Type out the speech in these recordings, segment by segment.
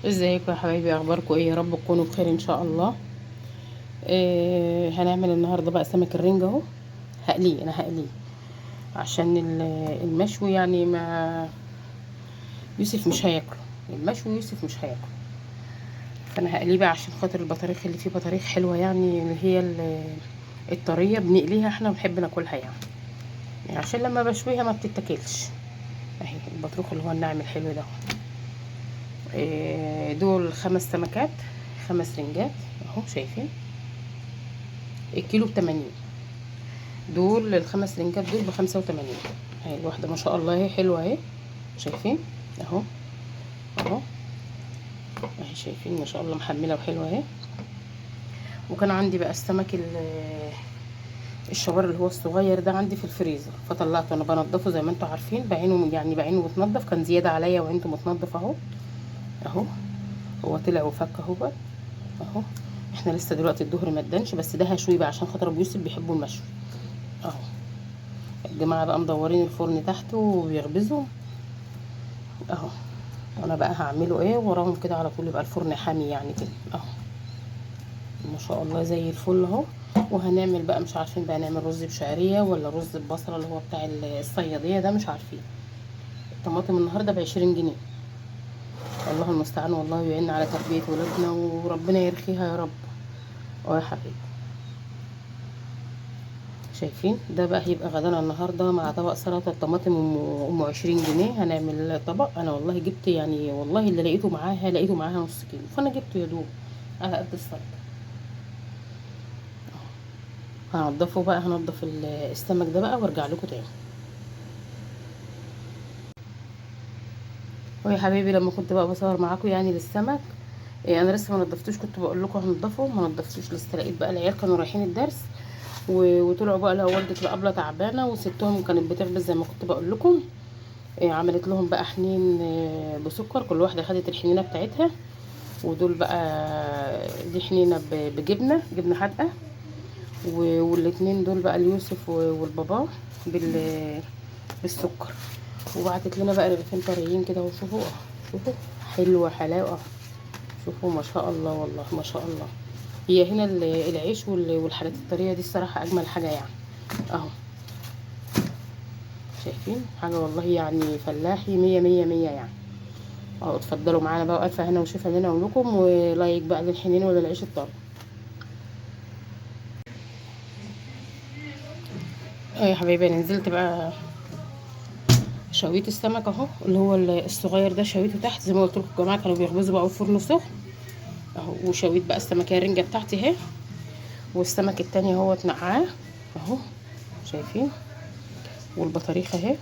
ازيكم يا حبايبي؟ اخباركم ايه؟ يا رب تكونوا بخير ان شاء الله. هنعمل النهارده بقى سمك الرنجة اهو. انا هقليه عشان المشوي يعني ما يوسف مش هياكله. المشوي يوسف مش هياكله، فانا هقليه بقى عشان خاطر البطاريخ اللي فيه بطاريخ حلوه، يعني اللي هي الطريه بنقليها احنا ونحب ناكلها يعني عشان لما بشويها ما بتتاكلش. اهي البطروخ اللي هو الناعم الحلو ده. دول 5 سمكات، 5 رنجات اهو شايفين. الكيلو ب80. دول ال5 رنجات دول ب85. اهي الواحدة ما شاء الله اهي حلوة اهي، شايفين اهو. اهو اهي شايفين ما شاء الله محملة وحلوة اهي. وكان عندي بقى السمك الشوار اللي هو الصغير ده عندي في الفريزر، فطلعته انا بنضفه زي ما انتم عارفين، بعينه يعني بعينه متنضف، كان زيادة عليا وعينته متنضف اهو. اهو هو طلع وفك اهو بقى اهو. احنا لسه دلوقتي الظهر ما ادنش، بس ده هشوي بقى عشان خاطر ابو يوسف بيحبوا المشوي اهو. الجماعة بقى مدورين الفرن تحته وبيخبزوا اهو. وانا بقى هعمله ايه وراهم كده على طول، يبقى الفرن حامي يعني كده اهو. ما شاء الله زي الفل اهو. وهنعمل بقى مش عارفين بقى نعمل رز بشعريه ولا رز ببصله اللي هو بتاع الصياديه ده، مش عارفين. الطماطم النهارده ب20 جنيه. الله المستعان، والله يعين على تربيه ولادنا وربنا يرخيها يا رب. اه يا حبيبي، شايفين ده بقى هيبقى غدانا النهارده مع طبق سلطه الطماطم ام 20 جنيه. هنعمل طبق، انا والله جبت يعني والله اللي لقيته معاها نص كيلو، فانا جبته يا دوب على قد السلطه. هنضفه بقى، هنضف السمك ده بقى وارجع لكم تاني. ويا حبيبي لما كنت بقى بصور معاكم يعني للسمك، انا لسه ما نضفتوش، كنت بقول لكم هنضفه ما نضفتوش لسه. لقيت بقى العيال كانوا رايحين الدرس وطلعوا بقى، لو والدة الأبلة تعبانه وستهم كانت بتخبز زي ما كنت بقول لكم. عملت لهم بقى حنين بسكر، كل واحده خدت الحنينه بتاعتها. ودول بقى دي حنينه جبنه حادقه. والاتنين دول بقى اليوسف والبابا بالسكر. وبعتت لنا بقى رغيفين طريين كده، وشوفوا شوفوا حلوه حلاوه. شوفوا ما شاء الله، والله ما شاء الله. هي هنا العيش والحاجات الطريه دي الصراحه اجمل حاجه يعني اهو. شايفين حاجه والله يعني فلاحي مية مية مية يعني اهو. اتفضلوا معانا بقى، والف هنا وشفا لنا ولكم، ولايك بقى للحنين ولا العيش الطري. يا حبايبي انا نزلت بقى شويت السمك اهو، اللي هو الصغير ده شويته تحت زي ما قلت لكم. الجماعه كانوا بيخبزوا بقى الفرن سخن اهو. وشويت بقى السمكيه الرنجه بتاعتي اهي، والسمك التاني اهو اتنقعاه اهو، شايفين. والبطاريخ اهي،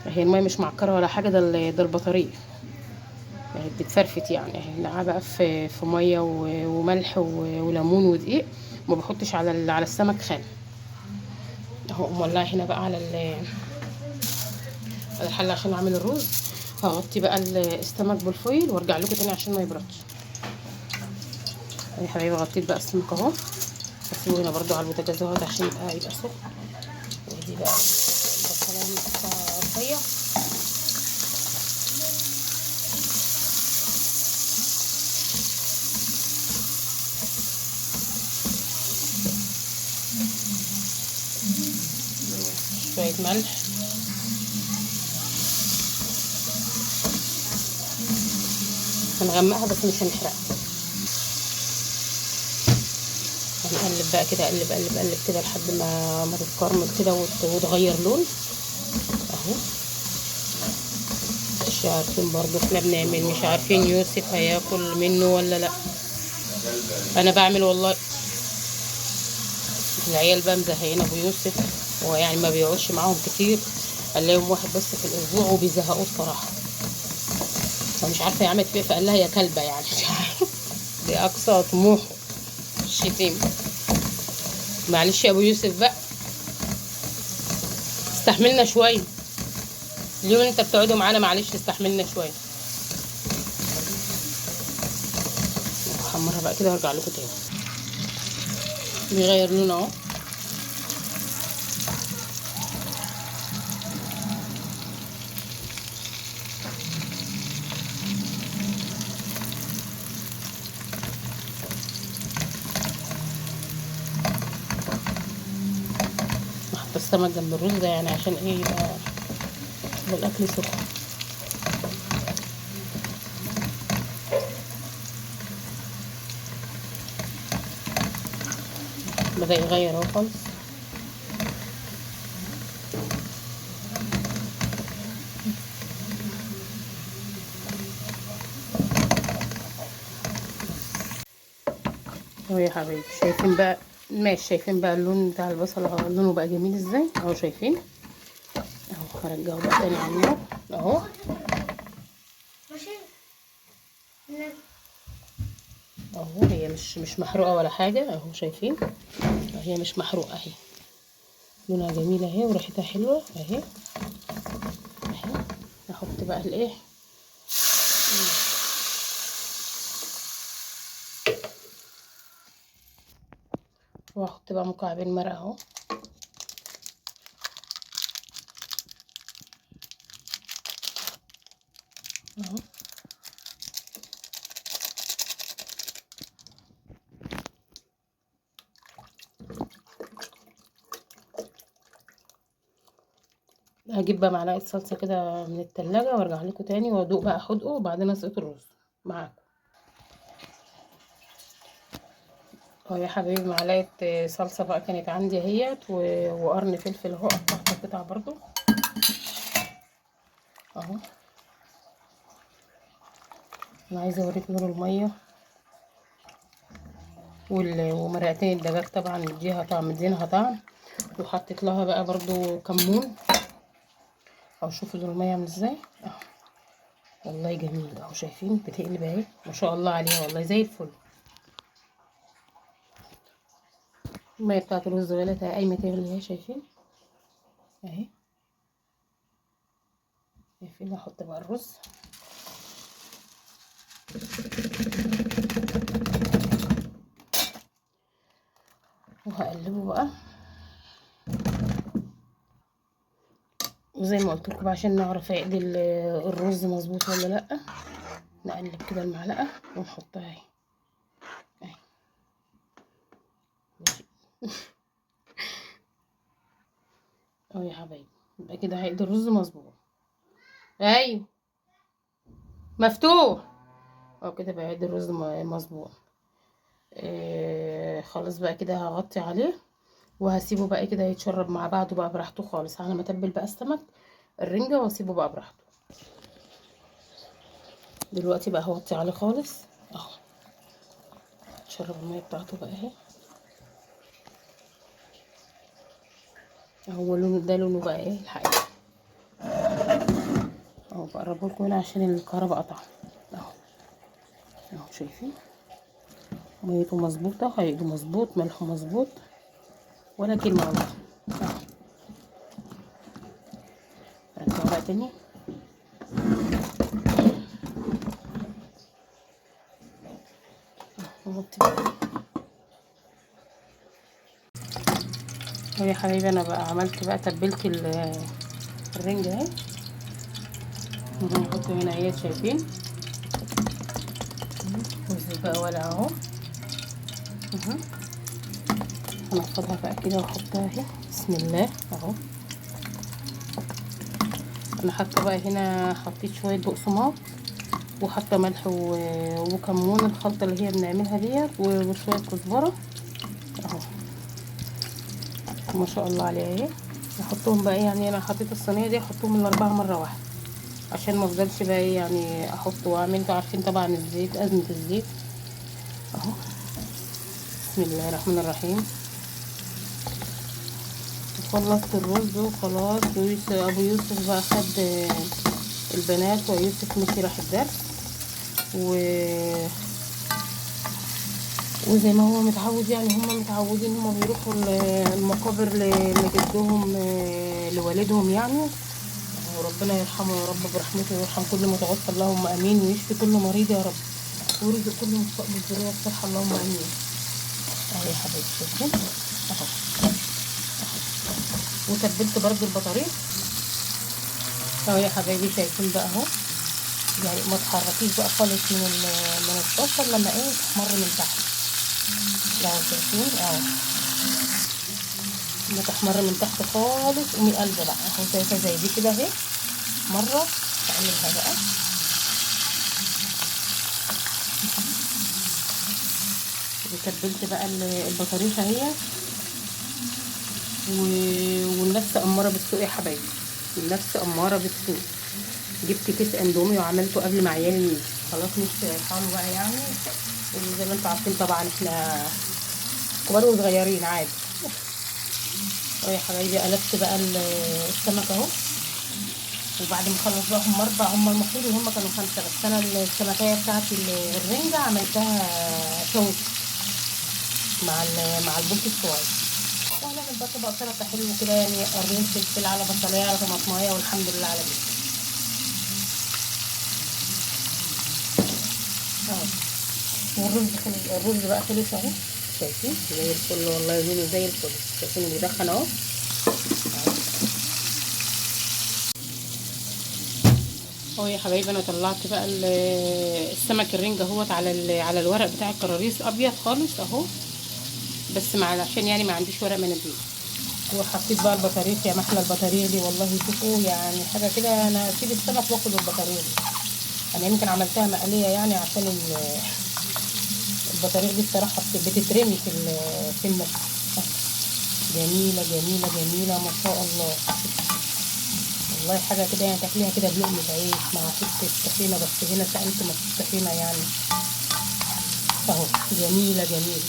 هي الميه مش معكره ولا حاجه، ده البطاريخ اهي بتتفرفت يعني اهي. نقعها بقى في ميه وملح وليمون ودقيق. ما بحطش على السمك خل اهو. مولعه هنا بقى على الحله عشان اعمل الرز. هغطي بقى السمك بالفويل وارجع لكم تاني عشان ما يبردش. يا حبايبي غطيت بقى السمك اهو، هسيبه هنا برضو على البوتاجاز اهوت عشان يبقى سخن. ودي بقى البصلايه مقطعه رفيع. شويه ملح، هنغمقها بس مش هنحرقها. هنقلب بقى كده، قلب قلب قلب كده لحد ما تتكرمل كده وتغير لون اهو. مش عارفين برضو احنا بنعمل، مش عارفين يوسف هياكل منه ولا لا. انا بعمل والله. العيال بقى مزهقين ابو يوسف، هو يعني ما بيقعدش معاهم كتير، قال لهم واحد بس في الاسبوع وبيزهقوه الصراحه. فمش عارفه يعمل فيه، فقال لها يا كلبه يعني مش عارفه. دي اقصى طموحه الشتيمه. معلش يا ابو يوسف بقى، استحملنا شويه. اليوم اللي انت بتقعدوا معانا معلش استحملنا شويه. احمرها بقى كده وارجع لكم تاني. بيغير لون اهو. السمك جنب الرز ده يعني عشان ايه يبقى الاكل سخن. بدأ يغير اهو خالص. اهو يا حبايبي شايفين بقى؟ ماشي، شايفين بقى اللون بتاع البصل اهو لونه بقى جميل ازاي اهو، شايفين اهو. هرجعه بقى تاني على النار اهو. اهو هي مش محروقه ولا حاجه اهو، شايفين هي مش محروقه اهي، لونها جميل اهي وريحتها حلوه اهي اهي. نحط بقى الايه، واحط بقى مكعبين مرقه اهو اهو. هجيب بقى معلقه صلصه كده من التلاجة وارجع لكم تاني وادوق بقى حدقه وبعدين اسقط الرز معاكم اهو يا حبايبي. معلقه صلصه بقى كانت عندي اهيت وقرن فلفل اهو، قطعت قطع برضو اهو. انا عايزه اوريك نور الميه ومرقتين الدجاج طبعا مديها طعم، مدينها طعم. وحطيت لها بقى برضو كمون اهو. شوفوا نور الميه عامل ازاي اهو، والله جميل اهو. شايفين بتقلب اهي ما شاء الله عليها والله زي الفل. الميه بتاعت الرز غلت قايمه تغلي اهي، شايفين اهي. شايفين؟ احط بقى الرز وهقلبه بقى، وزي ما قلت لكم عشان نعرف اقلي الرز مظبوط ولا لا، نقلب كده المعلقه ونحطها اهي اهي ماشي. اهو يا حبايبي يبقى كده هيقلي الرز مظبوط. ايوه مفتوح اهو كده بقى هيقلي الرز مظبوط. خلاص بقى كده هغطي عليه وهسيبه بقى كده يتشرب مع بعضه بقى براحته خالص، على ما اتبل بقى السمك الرنجة واسيبه بقى براحته. دلوقتي بقى هوطي عليه خالص اهو، تشرب المية بتاعته بقى اهي اهو. لونه ده لونه بقى ايه الحقيقة اهو. بقربه لكم هنا عشان الكهرباء قطع اهو اهو. شايفين ميته مظبوطة، هيجي مظبوط، ملحه مظبوط، ولا كلمة والله اهو. رجعه بقى تاني نغطي بقى اهو يا حبايبي. انا بقى عملت بقى تبلت الرنجة اهي. نحط هنا اهي، شايفين وزي بقى ولا اهو. هنفضها بقى كده واحطها اهي، بسم الله اهو. انا حاطه بقى هنا، حطيت شويه بقسماط وحاطه ملح وكمون، الخلطه اللي هي بنعملها ديت، وشويه كزبره اهو ما شاء الله عليها اهي. نحطهم بقى يعني انا حطيت الصينيه دي احطهم الاربعه مره واحده عشان ما افضلش بقى ايه يعني احط واعمل. انتوا عارفين طبعا الزيت، ازمه الزيت اهو. بسم الله الرحمن الرحيم. خلصت الرز وخلاص. ابو يوسف بقى خد البنات ويوسف مشي راح الدرس وزي ما هو متعود يعني، هم متعودين هم بيروحوا المقابر لجدهم لوالدهم يعني. وربنا يرحمه يا رب برحمته ويرحم كل متوفى اللهم امين، ويشفي كل مريض يا رب، ويرزق كل مستقبل ذريه الصحه اللهم امين. اهو يا حبايبي شايفين اهو. وتبلت برضو البطاريق اهو يا حبايبي، شايفين بقى اهو. يعني ما تحركيش بقى خالص من الطاسه لما ايه تحمر من تحت اهو، شايفين اهو ما تحمر من تحت خالص قومي قلبه بقى اهو، شايفه زي دي كده اهي. مره اقلبها بقى. وتبلت بقى البطاريخه اهي. والنفس اماره بالسوق يا حبايبي، النفس اماره بالسوق. جبت كيس اندومي وعملته قبل ما عيالي يجي، خلاص نفسي رايحاله بقى يعني. وزي ما انتوا عارفين طبعا احنا كبار وصغيرين عادي. يا حبايبي قلبت بقى السمك اهو. وبعد ما اخلص بقى هم 4، هم المفروض ان هم كانوا 5، بس انا السمكية بتاعتي الرنجة عملتها شوي مع البولت الصغير. وهنعمل بقى طبق سلطة حلو كده يعني، قرنين فلفل على بصلاية على طماطماية، والحمد لله على كده اهو. الرز بقى خلص اهو، شايفين زي الفل والله، لونه زي الفل. شايفين بيدخن اهو. اهو يا حبايبي انا طلعت بقى السمك الرنجة اهوت على الورق بتاع الكراريس ابيض خالص اهو، بس عشان يعني ما عنديش ورق مناديل. وحطيت بقى البطاريق، يا محلى البطاريق دي والله، شوفوا يعني حاجه كده. انا اسيب السمك واخد البطاريق دي. انا يمكن عملتها مقليه يعني عشان البطاريق دي الصراحه بتترمي في المكان. جميله جميله جميله ما شاء الله والله. حاجه كده يعني تاكليها كده بلقمه عيش مع حته طحينه، بس هنا سالت ما فيش طحينه يعني اهو. جميله جميله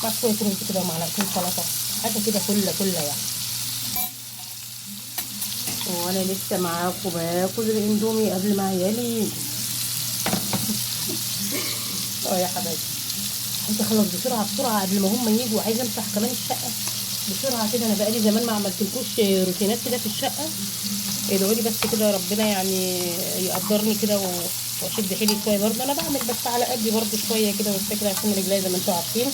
مع شويه رز كده ومعلقتين سلطه، حاجه كده كلها يعني. وانا لسه معاكم باكل الاندومي قبل ما عيالي يجوا. يا حبايبي انت خلص بسرعه قبل ما هم يجوا، عايزه امسح كمان الشقه بسرعه كده. انا بقالي زمان ما عملتلكوش روتينات كده في الشقه. ادعوا لي بس كده ربنا يعني يقدرني كده واشد حيلي شويه. برضه انا بعمل بس على قدي برضه شويه كده بس كده، عشان رجلي زي ما انتوا عارفين.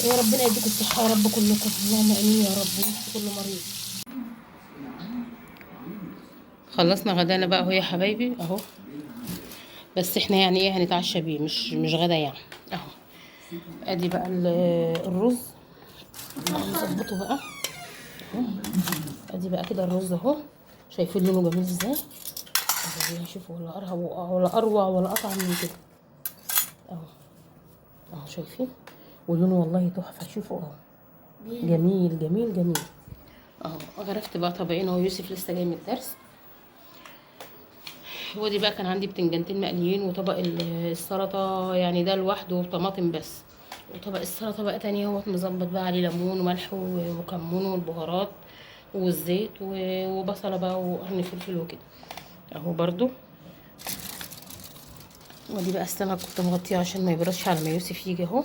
يا ربنا يديكم الصحه يا رب كلكم، اللهم امين يا رب، ويشفي كل مريض. خلصنا غدانا بقى اهو يا حبايبي اهو، بس احنا يعني ايه هنتعشى بيه، مش غدا يعني اهو. ادي بقى الرز نظبطه بقى اهو. ادي بقى كده الرز اهو، شايفين لونه جميل ازاي اهو. شوفوا ولا اروع ولا اروع ولا اطعم من كده اهو. اهو شايفين ولونه والله تحفه. شوفوا اهو جميل جميل جميل اهو. غرفت بقى طبقين اهو، يوسف لسه جاي من الدرس. ودي بقى كان عندي بتنجانتين مقليين، وطبق السلطه يعني ده لوحده وطماطم بس، وطبق السلطه بقى تاني اهوت مظبط بقى عليه ليمون وملح وكمون والبهارات والزيت وبصله بقى وقرن فلفل وكده اهو برضو. ودي بقى السمك كنت مغطيه عشان ما يبردش على ما يوسف يجي اهو.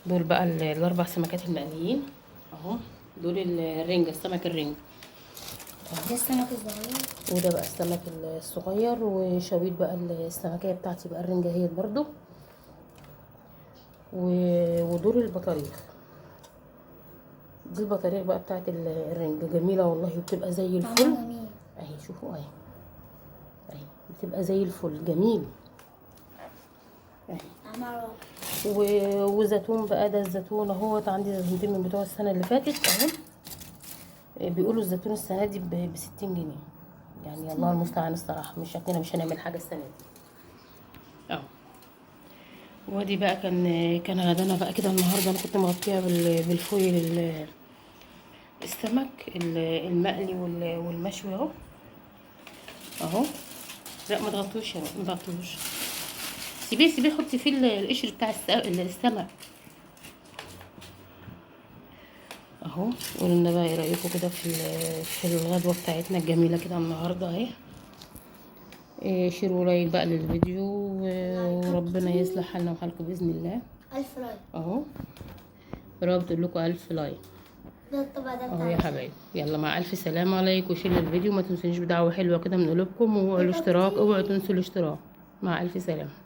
دول بقى الاربع سمكات المقليين اهو. دول الرنجة، السمك الرنج ده السمك الصغير، وده بقى السمك الصغير. وشويت بقى السمكية بتاعتي بقى الرنجة هي برضو. ودول البطاريخ، دي البطاريخ بقى بتاعت الرنجة، جميلة والله وبتبقى زي الفل اهي. شوفوا اهي بتبقى زي الفل جميل اهي. وزيتون بقى، ده الزيتون اهوت عندي زيتونتين من بتوع السنة اللي فاتت اهو. بيقولوا الزيتون السنة دي ب60 جنيه يعني، الله المستعان الصراحة. مش شكلنا مش هنعمل حاجة السنة دي اهو. ودي بقى كان غدانا بقى كده النهارده. انا كنت مغطيه بالفويل السمك المقلي والمشوي اهو اهو. لا ما تغطوش يا رب، ما تغطوش، سيبيه حطي فيه القشر بتاع السمك اهو. قولوا لنا بقى ايه رايكم كده في الغدوه بتاعتنا الجميله كده النهارده اهي. شيروا لايك بقى للفيديو، وربنا يصلح حالنا وحالكم باذن الله. 1000 لايك اهو. يا رب تقول لكم 1000 لايك. ده الطبق ده اهو يا حبايبي. يلا مع الف سلامه عليكم، وشير الفيديو ما تنسونيش بدعوه حلوه كده من قلوبكم، والاشتراك اوعوا تنسوا الاشتراك. مع الف سلامه.